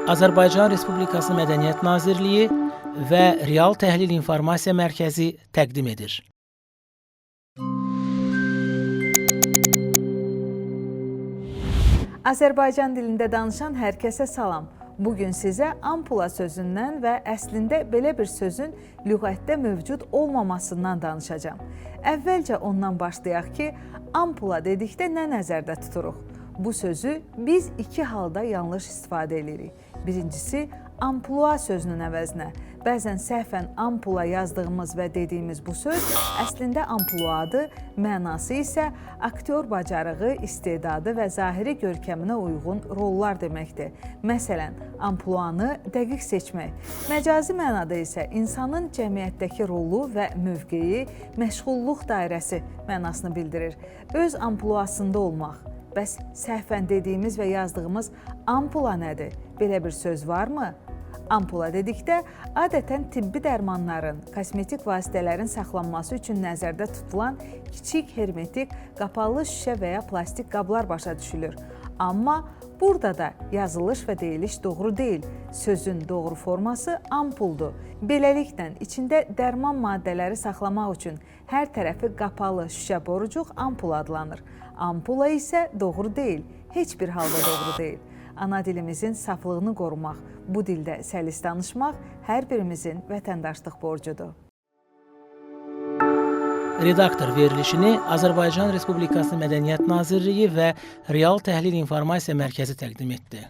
Azərbaycan Respublikası Mədəniyyət Nazirliyi və Real Təhlil İnformasiya Mərkəzi təqdim edir. Azərbaycan dilində danışan hər kəsə salam. Bugün sizə ampula sözündən və əslində belə bir sözün lüğətdə mövcud olmamasından danışacağam. Əvvəlcə ondan başlayaq ki, ampula dedikdə nə nəzərdə tuturuq? Bu sözü biz iki halda yanlış istifadə edirik. Birincisi, amplua sözünün əvəzinə. Bəzən səhvən ampula yazdığımız və dediyimiz bu söz əslində ampluadır, mənası isə aktyor bacarığı, istedadı və zahiri görkəminə uyğun rollar deməkdir. Məsələn, ampluanı dəqiq seçmək. Məcazi mənada isə insanın cəmiyyətdəki rolu və mövqeyi, məşğulluq dairəsi mənasını bildirir. Öz ampluasında olmaq. Bəs səhvən dediyimiz və yazdığımız ampula nədir? Belə bir söz varmı? Ampula dedikdə adətən tibbi dərmanların, kosmetik vasitələrin saxlanması üçün nəzərdə tutulan kiçik hermetik, qapalı şüşə və ya plastik qablar başa düşülür. Amma burada da yazılış və deyiliş doğru deyil. Sözün doğru forması ampuldur. Beləliklə, içində dərman maddələri saxlamaq üçün hər tərəfi qapalı şüşə borucuq ampul adlanır. Ampula isə doğru deyil, heç bir halda doğru deyil. Ana dilimizin saflığını qorumaq, bu dildə səlis danışmaq hər birimizin vətəndaşlıq borcudur. Redaktor verilişini Azərbaycan Respublikası Mədəniyyət Nazirliyi və Real Təhlil İnformasiya Mərkəzi təqdim etdi.